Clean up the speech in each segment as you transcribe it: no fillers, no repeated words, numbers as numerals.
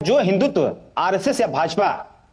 जो हिंदुत्व आरएसएस या भाजपा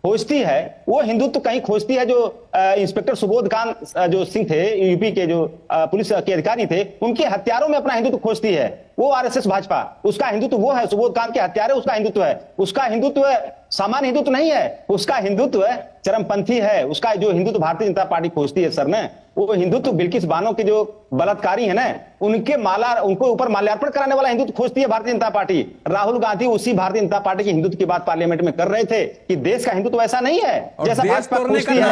खोजती है वो हिंदुत्व कहीं खोजती है। जो इंस्पेक्टर सुबोध कांत जो सिंह थे, यूपी के जो पुलिस के अधिकारी थे, उनके हथियारों में अपना हिंदुत्व खोजती है। वो आरएसएस भाजपा, उसका हिंदुत्व वो है, सुबोध कांत के हत्यारे उसका हिंदुत्व है। उसका हिंदुत्व सामान्य हिंदुत्व नहीं है, उसका हिंदुत्व चरमपंथी है। उसका जो हिंदुत्व भारतीय जनता पार्टी खोजती है सर ने, वो हिंदुत्व बिल्किस बानो के जो बलात्कारी है ना, उनको ऊपर माल्यार्पण कराने वाला हिंदुत्व खोजती है भारतीय जनता पार्टी। राहुल गांधी उसी भारतीय जनता पार्टी के हिंदुत्व की बात पार्लियामेंट में कर रहे थे कि देश का हिंदुत्व ऐसा नहीं है जैसा भाजपा खोजती है।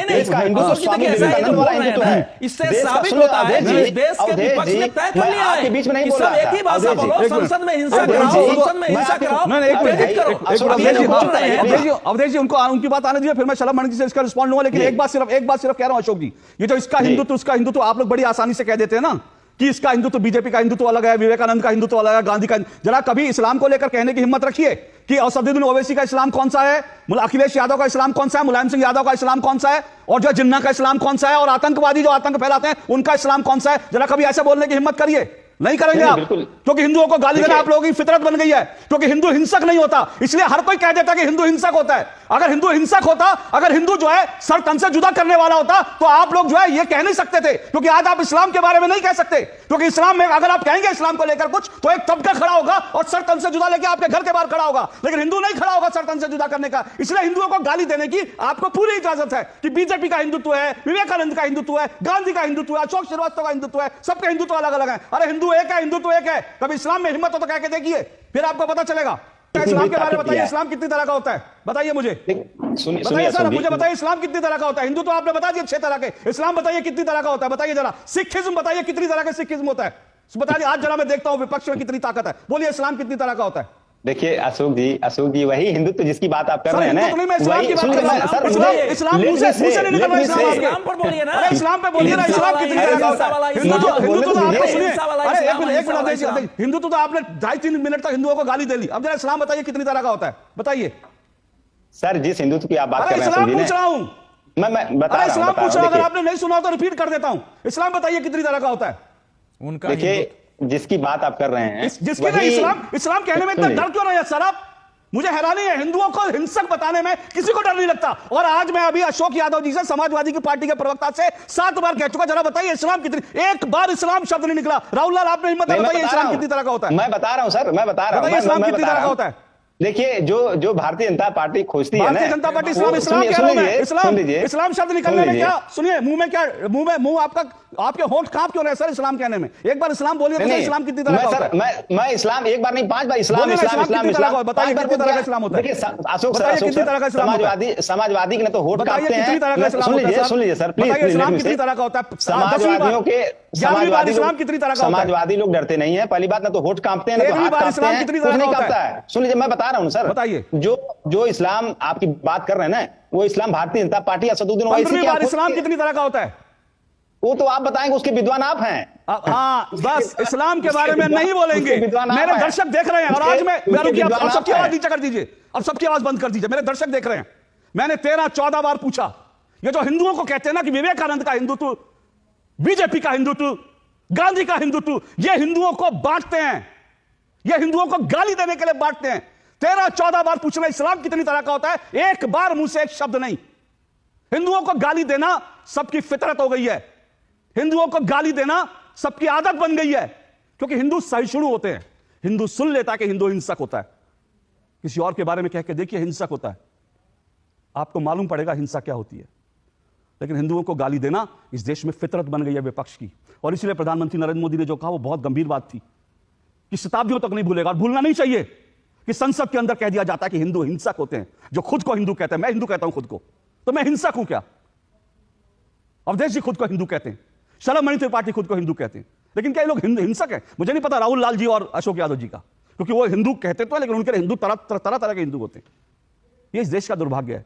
देश का हिंदुत्व स्वामी विवेकानंद वाला हिंदुत्व है। इससे साबित होता है कि देश के विपक्ष ने तय कर लिया है, बीच में नहीं कि बोल सब एक ही भाषा बोलो, संसद में हिंसा कराओ, संसद में हिंसा कराओ, प्रेरित करो। अवधेश जी उनकी बात आने दीजिए, फिर मैं शलभ मणि से इसका रिस्पॉन्ड लूंगा। लेकिन एक बात सिर्फ कह रहा हूं अशोक जी, ये जो इसका हिंदुत्व उसका हिंदुत्व आप लोग बड़ी आसानी से कह देते हैं ना कि इसका हिंदुत्व बीजेपी का हिंदुत्व अलग है, विवेकानंद का हिंदुत्व अलग है, गांधी का। जरा कभी इस्लाम को लेकर कहने की हिम्मत रखिए कि असदुद्दीन ओवैसी का इस्लाम कौन सा है, अखिलेश यादव का इस्लाम कौन सा है, मुलायम सिंह यादव का इस्लाम कौन सा है, और जो जिन्ना का इस्लाम कौन सा है, और आतंकवादी जो आतंक फैलाते हैं उनका इस्लाम कौन सा है। जरा कभी ऐसे बोलने की हिम्मत करिए। नहीं करेंगे आप, क्योंकि हिंदुओं को गाली देना आप लोगों की फितरत बन गई है। क्योंकि हिंदू हिंसक नहीं होता, इसलिए हर कोई कह देता कि हिंदू हिंसक होता है। अगर हिंदू हिंसक होता, अगर हिंदू जो है सर तन से जुदा करने वाला होता, तो आप लोग जो है ये कह नहीं सकते थे। क्योंकि आज आप इस्लाम के बारे में नहीं कह सकते, क्योंकि इस्लाम में अगर आप कहेंगे इस्लाम को लेकर कुछ, तो एक तबका खड़ा होगा और सर तन से जुदा लेकर आपके घर के बाहर खड़ा होगा। लेकिन हिंदू नहीं खड़ा होगा सर तन से जुदा करने का। इसलिए हिंदुओं को गाली देने की आपको पूरी इजाजत है कि बीजेपी का हिंदुत्व है, विवेकानंद का हिंदुत्व है, गांधी का हिंदुत्व है, अशोक श्रीवास्तव का हिंदुत्व है, सबके हिंदुत्व अलग अलग है। अरे हिंदू एक है, हिंदुत्व एक है। कभी इस्लाम में हिम्मत हो तो कह के देखिए, फिर आपको पता चलेगा। इस्लाम के बारे में बताइए, इस्लाम कितनी तरह का होता है बताइए मुझे। बताइए सर, मुझे बताइए इस्लाम कितनी तरह का होता है। हिंदू तो आपने बता दिया 6 तरह के, इस्लाम बताइए कितनी तरह का होता है बताइए जरा। सिखिज्म बताइए कितनी तरह का सिखिज्म होता है बताइए। आज जरा मैं देखता हूं विपक्ष में कितनी ताकत है। बोलिए इस्लाम कितनी तरह का होता है। देखिए अशोक जी वही हिंदुत्व जिसकी बात आप कर रहे हैं ना, इस्लाम की बात कर रहा हूं। इस्लाम मुंह से नहीं निकल रहा। इस्लाम पर बोलिए ना, इस्लाम पे बोलिए ना। इस्लाम कितनी तरह का होता है। हिंदुत्व तो आपने सुनिए, एक मिनट, हिंदुत्व तो आपने 2.5-3 मिनट तक हिंदुओं को गाली दे ली। अब जरा इस्लाम बताइए कितनी तरह का होता है बताइए सर। जिस हिंदुत्व की आप बात कर रहे हैं, इस्लाम पूछ रहा हूं मैं बता रहा हूं। इस्लाम पूछ रहा हूं, अगर आपने नहीं सुना तो रिपीट कर देता हूं। इस्लाम बताइए कितनी तरह का होता है उनका। देखिए जिसकी बात आप कर रहे हैं, जिसके लिए इस्लाम कहने में इतना डर क्यों नहीं है सर आप? मुझे हैरानी है, हिंदुओं को हिंसक बताने में किसी को डर नहीं लगता। और आज मैं अभी अशोक यादव जी से, समाजवादी की पार्टी के प्रवक्ता से 7 बार कह चुका, जरा बताइए इस्लाम कितनी, एक बार इस्लाम शब्द नहीं निकला। राहुल लाल आपने हिम्मत बताइए इस्लाम कितनी तरह का होता है। मैं बता रहा हूं सर, मैं बता रहा हूं इस्लाम कितनी तरह का होता है। देखिए जो भारतीय जनता पार्टी खोजती है ना, भारतीय जनता पार्टी इस्लाम इस्लाम शब्द निकलने में क्या, सुनिए मुंह आपके होंठ कांप क्यों रहे सर इस्लाम कहने में? एक बार इस्लाम बोलिए तो इस्लाम कितनी तरह का होता है। मैं इस्लाम एक बार नहीं 5 बार इस्लाम बताइए कितनी तरह का इस्लाम होता है। देखिए अशोक सर, समाजवादी के ना तो होठ कांपते हैं। सुन लीजिए सर प्लीज, इस्लाम कितनी तरह का होता है। समाजवादियों के इस्लाम कितनी तरह का होता है। समाजवादी लोग डरते नहीं है, पहली बात ना तो होठ कांपते हैं ना तो हाथ कांपते हैं, कुछ नहीं कांपता है। सुन लीजिए मैं बता रहा हूं सर, बताइए। जो इस्लाम आपकी बात कर रहे हैं ना, वो इस्लाम भारतीय जनता पार्टी असदुद्दीन ओवैसी की। इस्लाम कितनी तरह का होता है वो तो आप बताएंगे, उसके विद्वान आप हैं। हाँ बस इस्लाम के बारे में नहीं बोलेंगे। मेरे दर्शक देख रहे हैं और आज मैं अब सबकी आवाज नीचे कर दीजिए, अब सबकी आवाज बंद कर दीजिए। मेरे दर्शक देख रहे हैं। मैंने 13-14 बार पूछा, ये जो हिंदुओं को कहते हैं ना कि विवेकानंद का हिंदुत्व, बीजेपी का हिंदुत्व, गांधी का हिंदुत्व, ये हिंदुओं को बांटते हैं, ये हिंदुओं को गाली देने के लिए बांटते हैं। 13-14 बार पूछना इस्लाम कितनी तरह का होता है, एक बार मुंह से एक शब्द नहीं। हिंदुओं को गाली देना सबकी फितरत हो गई है, हिंदुओं को गाली देना सबकी आदत बन गई है। क्योंकि हिंदू सहिष्णु होते हैं, हिंदू सुन लेता कि हिंदू हिंसक होता है। किसी और के बारे में कह के देखिए हिंसक होता है, आपको मालूम पड़ेगा हिंसा क्या होती है। लेकिन हिंदुओं को गाली देना इस देश में फितरत बन गई है विपक्ष की। और इसलिए प्रधानमंत्री नरेंद्र मोदी ने जो कहा वो बहुत गंभीर बात थी कि शताब्दियों तक नहीं भूलेगा, और भूलना नहीं चाहिए कि संसद के अंदर कह दिया जाता है कि हिंदू हिंसक होते हैं। जो खुद को हिंदू कहते हैं, मैं हिंदू कहता हूं खुद को, तो मैं हिंसक हूं क्या? अवधेश जी खुद को हिंदू कहते हैं, शलभ मणि त्रिपाठी खुद को हिंदू कहते हैं, लेकिन क्या ये लोग हिंसक हैं? मुझे नहीं पता राहुल लाल जी और अशोक यादव जी का, क्योंकि वो हिंदू कहते तो है लेकिन उनके हिंदू तरह तरह के हिंदू होते हैं। ये इस देश का दुर्भाग्य है।